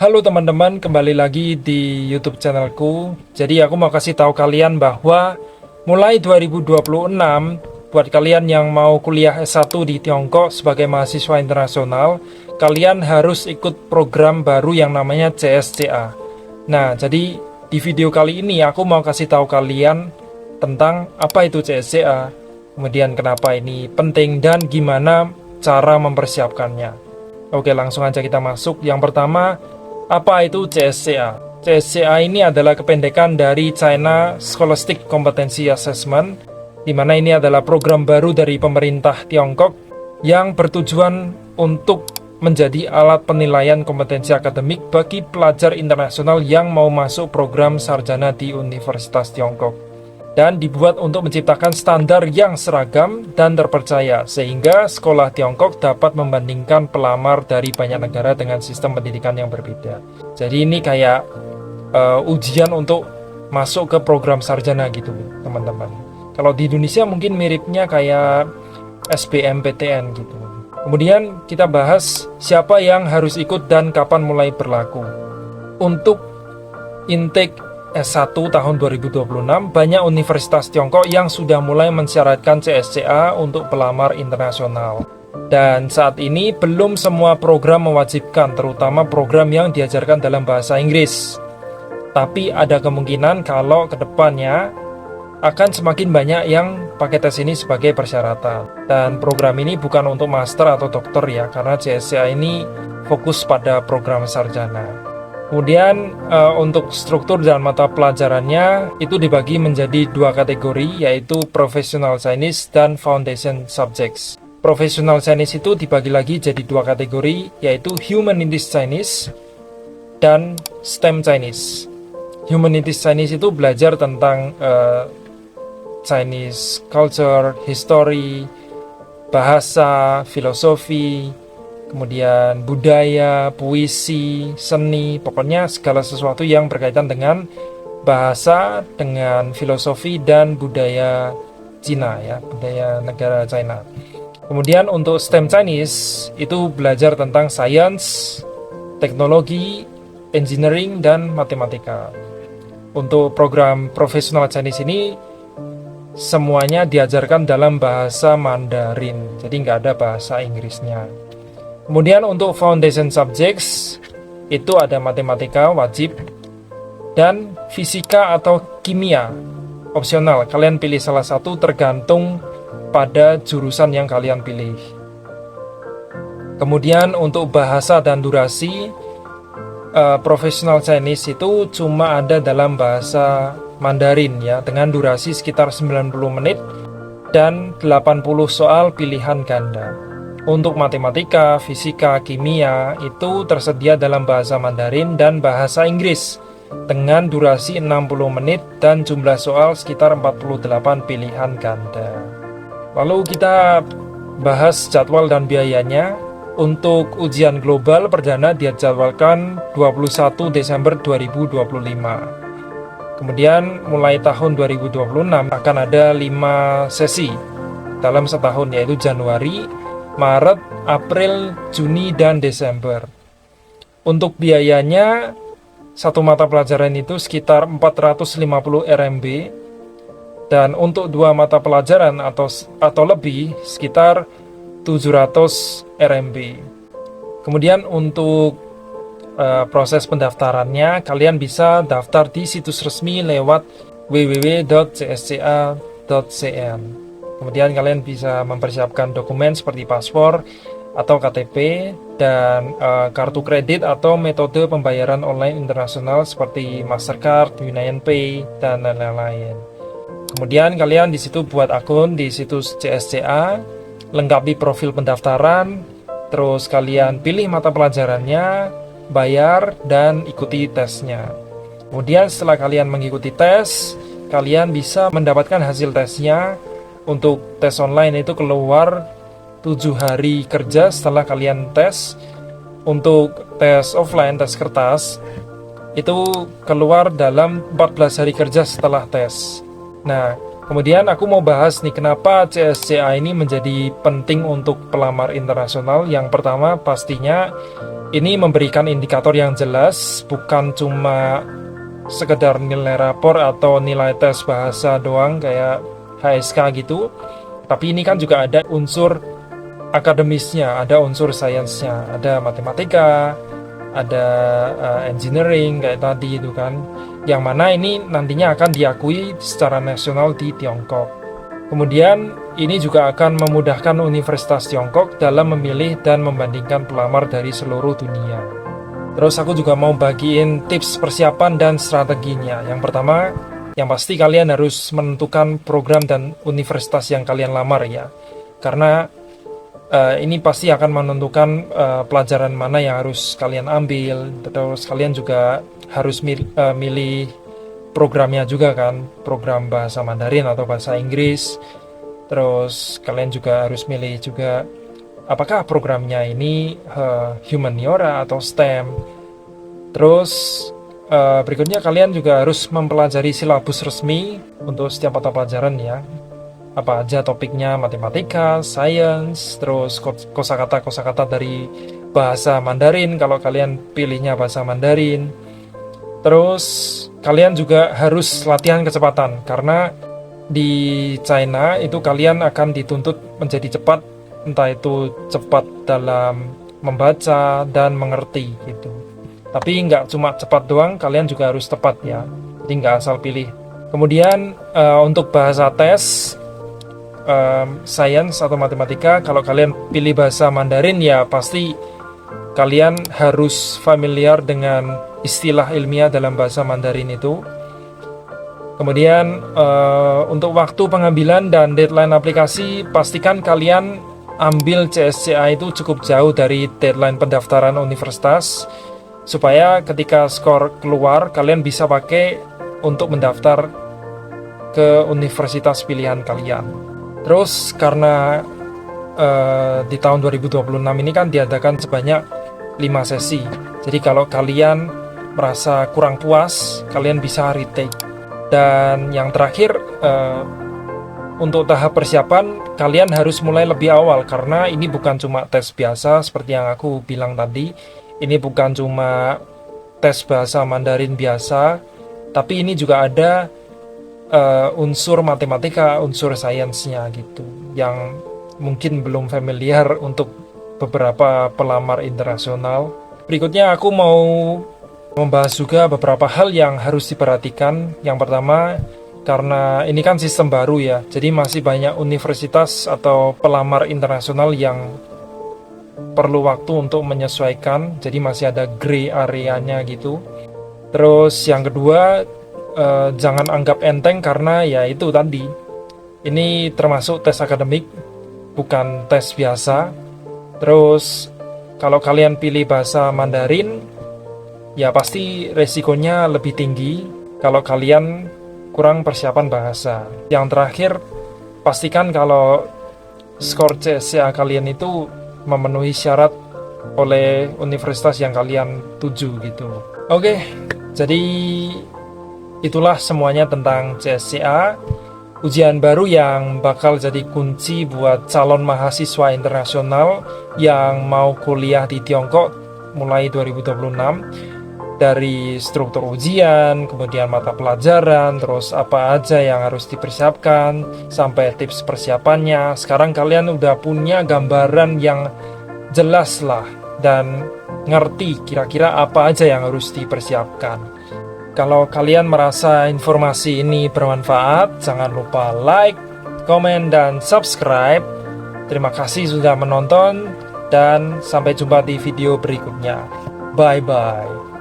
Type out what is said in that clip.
Halo teman-teman, kembali lagi di YouTube channelku. Jadi aku mau kasih tahu kalian bahwa mulai 2026 buat kalian yang mau kuliah S1 di Tiongkok sebagai mahasiswa internasional, kalian harus ikut program baru yang namanya CSCA. Nah, jadi di video kali ini aku mau kasih tahu kalian tentang apa itu CSCA, kemudian kenapa ini penting dan gimana cara mempersiapkannya. Oke, langsung aja kita masuk. Yang pertama, apa itu CSCA? CSCA ini adalah kependekan dari China Scholastic Competency Assessment, di mana ini adalah program baru dari pemerintah Tiongkok yang bertujuan untuk menjadi alat penilaian kompetensi akademik bagi pelajar internasional yang mau masuk program sarjana di Universitas Tiongkok. Dan dibuat untuk menciptakan standar yang seragam dan terpercaya, sehingga sekolah Tiongkok dapat membandingkan pelamar dari banyak negara dengan sistem pendidikan yang berbeda. Jadi ini kayak ujian untuk masuk ke program sarjana gitu, teman-teman. Kalau di Indonesia mungkin miripnya kayak SBMPTN gitu. Kemudian kita bahas siapa yang harus ikut dan kapan mulai berlaku. Untuk intake S1 tahun 2026, banyak universitas Tiongkok yang sudah mulai mensyaratkan CSCA untuk pelamar internasional. Dan saat ini belum semua program mewajibkan, terutama program yang diajarkan dalam bahasa Inggris. Tapi ada kemungkinan kalau ke depannya akan semakin banyak yang pakai tes ini sebagai persyaratan. Dan program ini bukan untuk master atau dokter ya, karena CSCA ini fokus pada program sarjana. Kemudian untuk struktur dan mata pelajarannya itu dibagi menjadi dua kategori, yaitu Professional Chinese dan Foundation Subjects. Professional Chinese itu dibagi lagi jadi dua kategori, yaitu Humanities Chinese dan STEM Chinese. Humanities Chinese itu belajar tentang Chinese culture, history, bahasa, filosofi, kemudian budaya, puisi, seni, pokoknya segala sesuatu yang berkaitan dengan bahasa, dengan filosofi dan budaya Cina ya, budaya negara China. Kemudian untuk STEM Chinese itu belajar tentang sains, teknologi, engineering, dan matematika. Untuk program Professional Chinese ini semuanya diajarkan dalam bahasa Mandarin, jadi nggak ada bahasa Inggrisnya. Kemudian untuk Foundation Subjects itu ada matematika wajib dan fisika atau kimia opsional. Kalian pilih salah satu tergantung pada jurusan yang kalian pilih. Kemudian untuk bahasa dan durasi, Professional Chinese itu cuma ada dalam bahasa Mandarin ya, dengan durasi sekitar 90 menit dan 80 soal pilihan ganda. Untuk matematika, fisika, kimia itu tersedia dalam bahasa Mandarin dan bahasa Inggris dengan durasi 60 menit dan jumlah soal sekitar 48 pilihan ganda. Lalu kita bahas jadwal dan biayanya. Untuk ujian global perdana dijadwalkan 21 Desember 2025. Kemudian mulai tahun 2026 akan ada 5 sesi dalam setahun, yaitu Januari, Maret, April, Juni, dan Desember. Untuk biayanya, satu mata pelajaran itu sekitar 450 RMB, dan untuk dua mata pelajaran atau lebih sekitar 700 RMB. Kemudian untuk proses pendaftarannya, kalian bisa daftar di situs resmi lewat www.csca.cn. Kemudian kalian bisa mempersiapkan dokumen seperti paspor atau KTP dan kartu kredit atau metode pembayaran online internasional seperti Mastercard, Union Pay, dan lain-lain. Kemudian kalian di situ buat akun di situs CSCA, lengkapi profil pendaftaran, terus kalian pilih mata pelajarannya, bayar, dan ikuti tesnya. Kemudian setelah kalian mengikuti tes, kalian bisa mendapatkan hasil tesnya. Untuk tes online itu keluar 7 hari kerja setelah kalian tes. Untuk tes offline, tes kertas, itu keluar dalam 14 hari kerja setelah tes. Nah, kemudian aku mau bahas nih kenapa CSCA ini menjadi penting untuk pelamar internasional. Yang pertama pastinya Ini memberikan indikator yang jelas, bukan cuma sekedar nilai rapor atau nilai tes bahasa doang kayak HSK gitu. Tapi ini kan juga ada unsur akademisnya, ada unsur sainsnya, ada matematika, ada engineering kayak tadi itu kan. Yang mana ini nantinya akan diakui secara nasional di Tiongkok. Kemudian ini juga akan memudahkan Universitas Tiongkok dalam memilih dan membandingkan pelamar dari seluruh dunia. Terus aku juga mau bagiin tips persiapan dan strateginya. Yang pertama, yang pasti kalian harus menentukan program dan universitas yang kalian lamar ya. Karena ini pasti akan menentukan pelajaran mana yang harus kalian ambil. Terus kalian juga harus milih programnya juga kan, program bahasa Mandarin atau bahasa Inggris. Terus kalian juga harus milih juga apakah programnya ini humaniora atau STEM. Terus berikutnya kalian juga harus mempelajari silabus resmi untuk setiap mata pelajaran ya. Apa aja topiknya, matematika, sains, terus kosakata dari bahasa Mandarin kalau kalian pilihnya bahasa Mandarin. Terus kalian juga harus latihan kecepatan karena di China itu kalian akan dituntut menjadi cepat, entah itu cepat dalam membaca dan mengerti gitu. Tapi nggak cuma cepat doang, kalian juga harus tepat ya. Jadi nggak asal pilih. Kemudian untuk bahasa tes sains atau matematika, kalau kalian pilih bahasa Mandarin ya pasti kalian harus familiar dengan istilah ilmiah dalam bahasa Mandarin itu. Kemudian untuk waktu pengambilan dan deadline aplikasi, pastikan kalian ambil CSCA itu cukup jauh dari deadline pendaftaran universitas, supaya ketika skor keluar kalian bisa pakai untuk mendaftar ke universitas pilihan kalian. Terus karena di tahun 2026 ini kan diadakan sebanyak 5 sesi. Jadi kalau kalian merasa kurang puas, kalian bisa retake. Dan yang terakhir, untuk tahap persiapan, kalian harus mulai lebih awal karena ini bukan cuma tes biasa seperti yang aku bilang tadi. Ini bukan cuma tes bahasa Mandarin biasa, tapi ini juga ada unsur matematika, unsur sainsnya gitu, yang mungkin belum familiar untuk beberapa pelamar internasional. Berikutnya aku mau membahas juga beberapa hal yang harus diperhatikan. Yang pertama, karena ini kan sistem baru ya, jadi masih banyak universitas atau pelamar internasional yang perlu waktu untuk menyesuaikan, jadi masih ada gray area-nya gitu. Terus yang kedua, jangan anggap enteng karena ya itu tadi, ini termasuk tes akademik, bukan tes biasa. Terus kalau kalian pilih bahasa Mandarin, ya pasti resikonya lebih tinggi kalau kalian kurang persiapan bahasa. Yang terakhir, pastikan kalau skor CSCA kalian itu memenuhi syarat oleh universitas yang kalian tuju gitu. Oke, jadi itulah semuanya tentang CSCA. Ujian baru yang bakal jadi kunci buat calon mahasiswa internasional yang mau kuliah di Tiongkok mulai 2026. Dari struktur ujian, kemudian mata pelajaran, terus apa aja yang harus dipersiapkan, sampai tips persiapannya. Sekarang kalian udah punya gambaran yang jelas lah, dan ngerti kira-kira apa aja yang harus dipersiapkan. Kalau kalian merasa informasi ini bermanfaat, jangan lupa like, komen, dan subscribe. Terima kasih sudah menonton, dan sampai jumpa di video berikutnya. Bye-bye.